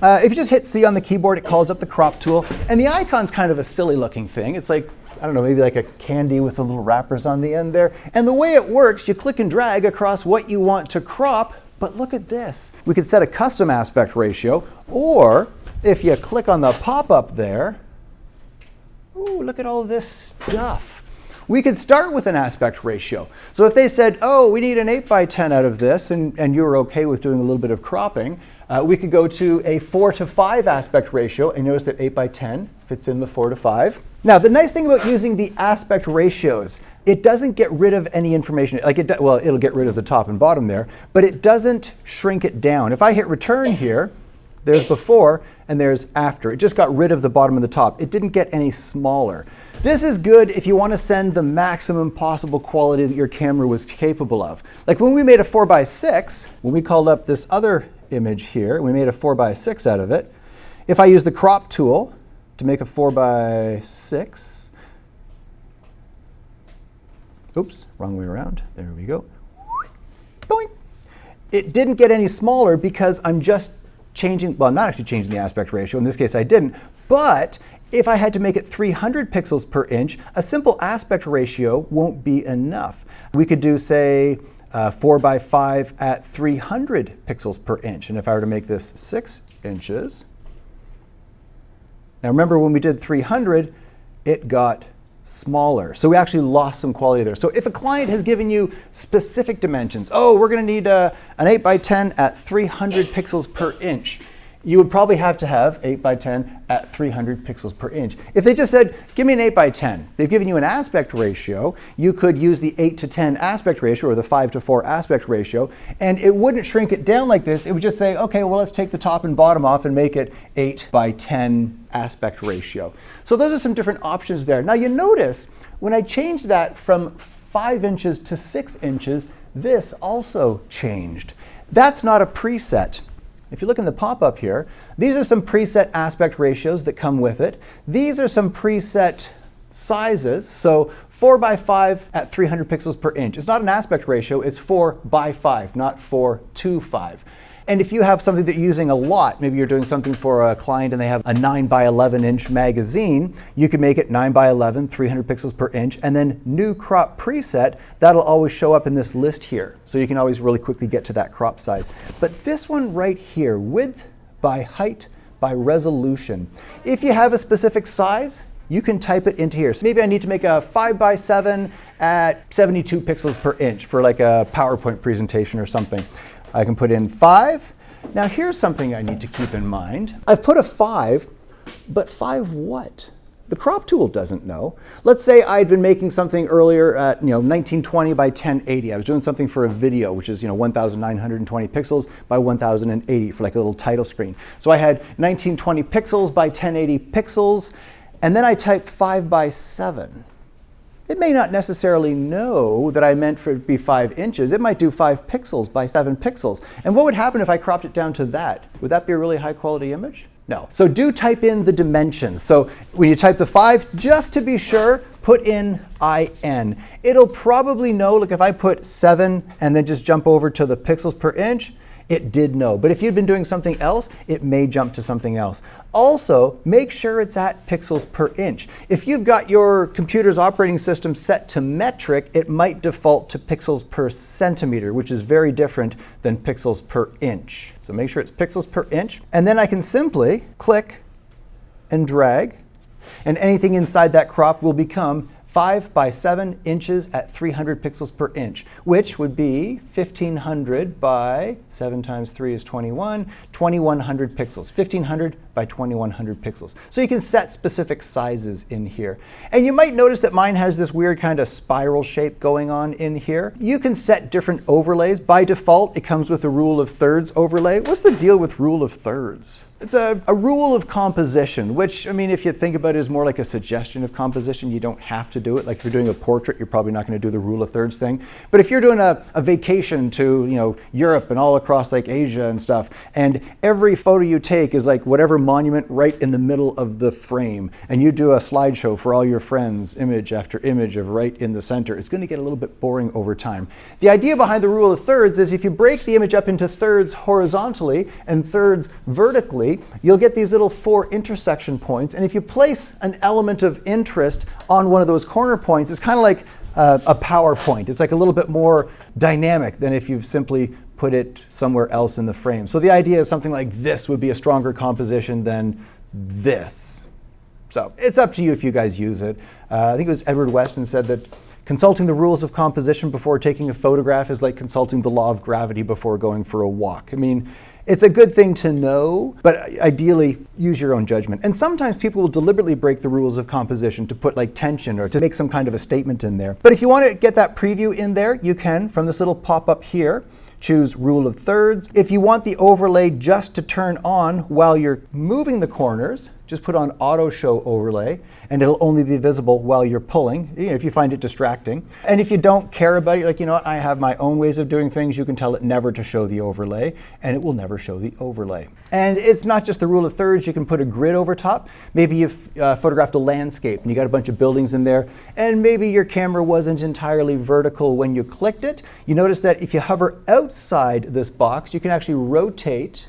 If you just hit C on the keyboard, it calls up the crop tool. And the icon's kind of a silly looking thing. It's like, I don't know, maybe like a candy with the little wrappers on the end there. And the way it works, you click and drag across what you want to crop. But look at this. We could set a custom aspect ratio, or if you click on the pop-up there, ooh, look at all this stuff. We could start with an aspect ratio. So if they said, oh, we need an 8:10 out of this, and you were okay with doing a little bit of cropping, we could go to a 4:5 aspect ratio, and notice that 8:10 fits in the 4:5. Now, the nice thing about using the aspect ratios, it doesn't get rid of any information. Well, it'll get rid of the top and bottom there, but it doesn't shrink it down. If I hit return here, there's before and there's after. It just got rid of the bottom and the top. It didn't get any smaller. This is good if you want to send the maximum possible quality that your camera was capable of. Like when we made a 4:6, when we called up this other image here, we made a 4:6 out of it. If I use the crop tool to make a 4:6, oops, wrong way around. There we go. Boing. It didn't get any smaller because I'm just changing, well, I'm not actually changing the aspect ratio. In this case, I didn't. But if I had to make it 300 pixels per inch, a simple aspect ratio won't be enough. We could do, say, 4:5 at 300 pixels per inch. And if I were to make this 6 inches, now remember when we did 300, it got smaller. So we actually lost some quality there. So if a client has given you specific dimensions, oh, we're going to need an 8:10 at 300 pixels per inch, you would probably have to have 8:10 at 300 pixels per inch. If they just said, give me an 8:10, they've given you an aspect ratio, you could use the 8:10 aspect ratio or the 5:4 aspect ratio, and it wouldn't shrink it down like this. It would just say, okay, well, let's take the top and bottom off and make it 8:10 aspect ratio. So those are some different options there. Now you notice when I changed that from 5 inches to 6 inches, this also changed. That's not a preset. If you look in the pop-up here, these are some preset aspect ratios that come with it. These are some preset sizes. So 4:5 at 300 pixels per inch. It's not an aspect ratio, it's 4:5, not 4:5. And if you have something that you're using a lot, maybe you're doing something for a client and they have a 9:11 inch magazine, you can make it 9:11, 300 pixels per inch, and then new crop preset, that'll always show up in this list here. So you can always really quickly get to that crop size. But this one right here, width by height by resolution. If you have a specific size, you can type it into here. So maybe I need to make a 5:7 at 72 pixels per inch for like a PowerPoint presentation or something. I can put in 5. Now here's something I need to keep in mind. I've put a 5, but 5 what? The crop tool doesn't know. Let's say I'd been making something earlier at 1920 by 1080. I was doing something for a video, which is 1920 pixels by 1080 for like a little title screen. So I had 1920 pixels by 1080 pixels, and then I typed 5:7. It may not necessarily know that I meant for it to be 5 inches. It might do 5 pixels by 7 pixels. And what would happen if I cropped it down to that? Would that be a really high quality image? No. So do type in the dimensions. So when you type the 5, just to be sure, put in IN. It'll probably know, like if I put 7 and then just jump over to the pixels per inch, it did know. But if you'd been doing something else, it may jump to something else. Also, make sure it's at pixels per inch. If you've got your computer's operating system set to metric, it might default to pixels per centimeter, which is very different than pixels per inch. So make sure it's pixels per inch. And then I can simply click and drag, and anything inside that crop will become 5:7 inches at 300 pixels per inch, which would be 1500 by 7 times 3 is 21, 2100 pixels. 1500 by 2100 pixels. So you can set specific sizes in here. And you might notice that mine has this weird kind of spiral shape going on in here. You can set different overlays. By default, it comes with a rule of thirds overlay. What's the deal with rule of thirds? It's a rule of composition, which, I mean, if you think about it, is more like a suggestion of composition. You don't have to do it. Like if you're doing a portrait, you're probably not going to do the rule of thirds thing. But if you're doing a vacation to Europe and all across like Asia and stuff, and every photo you take is like whatever monument right in the middle of the frame, and you do a slideshow for all your friends, image after image of right in the center, it's going to get a little bit boring over time. The idea behind the rule of thirds is if you break the image up into thirds horizontally and thirds vertically, see, you'll get these little 4 intersection points. And if you place an element of interest on one of those corner points, it's kind of like a PowerPoint. It's like a little bit more dynamic than if you've simply put it somewhere else in the frame. So the idea is something like this would be a stronger composition than this. So it's up to you if you guys use it. I think it was Edward Weston said that consulting the rules of composition before taking a photograph is like consulting the law of gravity before going for a walk. I mean, it's a good thing to know, but ideally use your own judgment. And sometimes people will deliberately break the rules of composition to put like tension or to make some kind of a statement in there. But if you want to get that preview in there, you can from this little pop-up here. Choose rule of thirds. If you want the overlay just to turn on while you're moving the corners, just put on auto show overlay and it'll only be visible while you're pulling, if you find it distracting. And if you don't care about it, like, you know what, I have my own ways of doing things, you can tell it never to show the overlay and it will never show the overlay. And it's not just the rule of thirds, you can put a grid over top. Maybe you've photographed a landscape and you got a bunch of buildings in there and maybe your camera wasn't entirely vertical when you clicked it. You notice that if you hover outside this box, you can actually rotate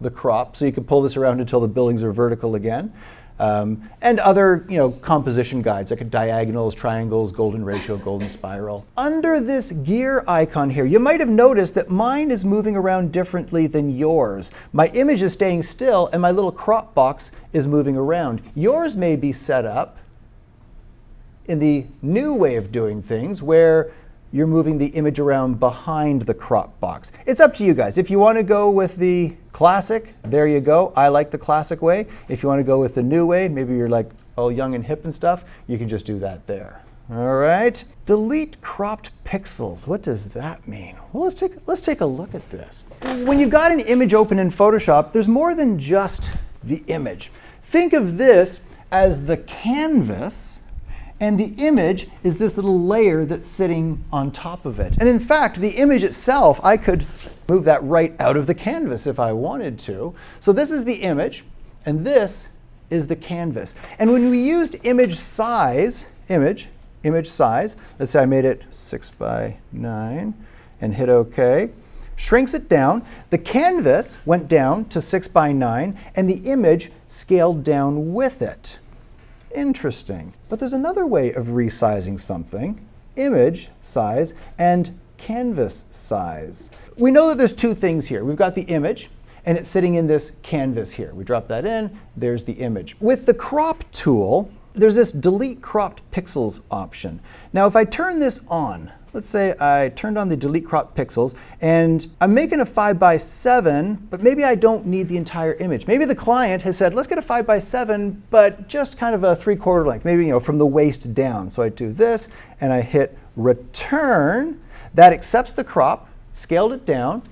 the crop, so you can pull this around until the buildings are vertical again. And other, composition guides like diagonals, triangles, golden ratio, golden spiral. Under this gear icon here, you might have noticed that mine is moving around differently than yours. My image is staying still and my little crop box is moving around. Yours may be set up in the new way of doing things where you're moving the image around behind the crop box. It's up to you guys. If you want to go with the classic, there you go. I like the classic way. If you want to go with the new way, maybe you're like all young and hip and stuff, you can just do that there. All right. Delete cropped pixels. What does that mean? Well, let's take a look at this. When you've got an image open in Photoshop, there's more than just the image. Think of this as the canvas, and the image is this little layer that's sitting on top of it. And in fact, the image itself, I could move that right out of the canvas if I wanted to. So this is the image, and this is the canvas. And when we used image size, image size, let's say I made it 6:9 and hit OK, shrinks it down. The canvas went down to 6:9, and the image scaled down with it. Interesting. But there's another way of resizing something, image size and canvas size. We know that there's 2 things here. We've got the image, and it's sitting in this canvas here. We drop that in, there's the image. With the crop tool, there's this delete cropped pixels option. Now, if I turn this on, let's say I turned on the delete cropped pixels, and I'm making a 5:7, but maybe I don't need the entire image. Maybe the client has said, let's get a 5:7, but just kind of a 3/4 length, maybe from the waist down. So I do this, and I hit return. That accepts the crop, scaled it down,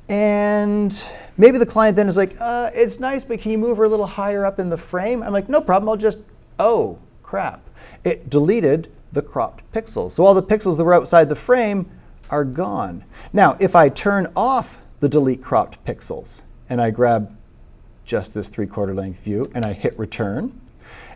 and maybe the client then is like, it's nice, but can you move her a little higher up in the frame? I'm like, no problem, I'll just, oh, crap. It deleted the cropped pixels. So all the pixels that were outside the frame are gone. Now, if I turn off the delete cropped pixels and I grab just this 3/4 length view and I hit return,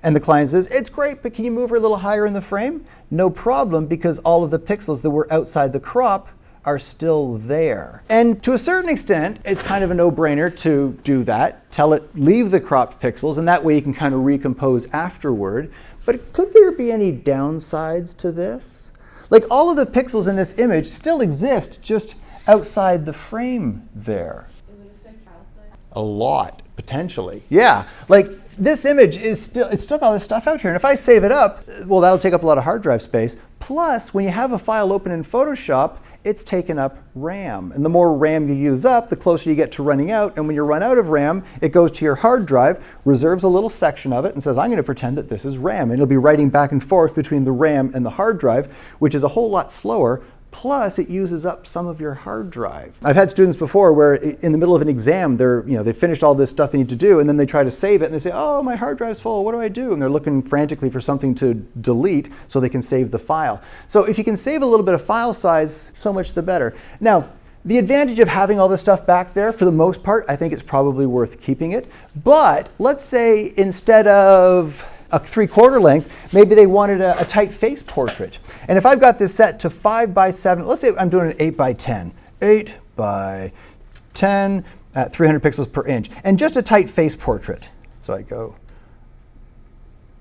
and the client says, it's great, but can you move her a little higher in the frame? No problem, because all of the pixels that were outside the crop are still there. And to a certain extent, it's kind of a no-brainer to do that. Tell it, leave the cropped pixels, and that way you can kind of recompose afterward. But could there be any downsides to this? Like, all of the pixels in this image still exist, just outside the frame there. It would affect file size? A lot, potentially. Yeah, like this image is still got all this stuff out here. And if I save it up, well, that'll take up a lot of hard drive space. Plus, when you have a file open in Photoshop, it's taken up RAM. And the more RAM you use up, the closer you get to running out. And when you run out of RAM, it goes to your hard drive, reserves a little section of it, and says, I'm going to pretend that this is RAM. And it'll be writing back and forth between the RAM and the hard drive, which is a whole lot slower. Plus, it uses up some of your hard drive. I've had students before where in the middle of an exam, they finished all this stuff they need to do, and then they try to save it, and they say, oh, my hard drive's full, what do I do? And they're looking frantically for something to delete so they can save the file. So if you can save a little bit of file size, so much the better. Now, the advantage of having all this stuff back there, for the most part, I think it's probably worth keeping it. But let's say instead of a 3/4 length, maybe they wanted a tight face portrait. And if I've got this set to 5:7, let's say I'm doing an 8:10. 8:10. at 300 pixels per inch, and just a tight face portrait. So I go,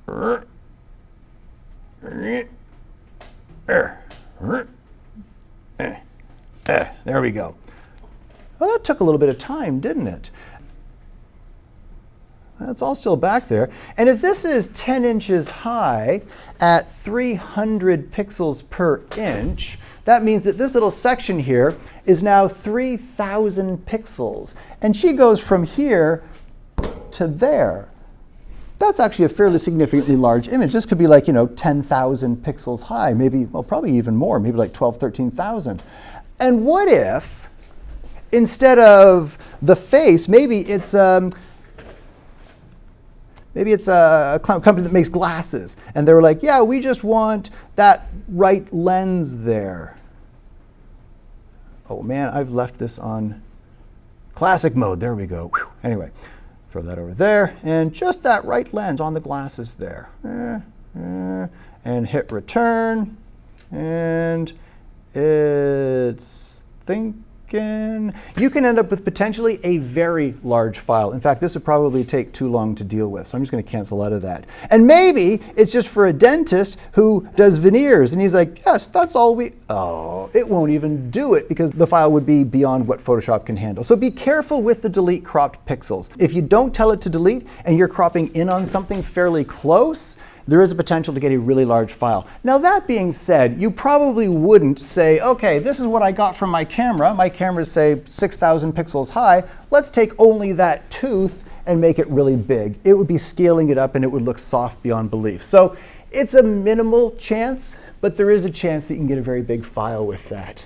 there we go. Well, that took a little bit of time, didn't it? That's all still back there. And if this is 10 inches high at 300 pixels per inch, that means that this little section here is now 3,000 pixels. And she goes from here to there. That's actually a fairly significantly large image. This could be like, 10,000 pixels high, maybe, well, probably even more, maybe like 12, 13,000. And what if, instead of the face, maybe it's a company that makes glasses, and they were like, yeah, we just want that right lens there. Oh man, I've left this on classic mode. There we go. Whew. Anyway, throw that over there, and just that right lens on the glasses there. And hit return, and it's thinking. You can end up with potentially a very large file. In fact, this would probably take too long to deal with, so I'm just going to cancel out of that. And maybe it's just for a dentist who does veneers, and he's like, yes, that's all we... Oh, it won't even do it because the file would be beyond what Photoshop can handle. So be careful with the delete cropped pixels. If you don't tell it to delete and you're cropping in on something fairly close, there is a potential to get a really large file. Now that being said, you probably wouldn't say, okay, this is what I got from my camera. My camera's, say, 6,000 pixels high. Let's take only that tooth and make it really big. It would be scaling it up and it would look soft beyond belief. So it's a minimal chance, but there is a chance that you can get a very big file with that.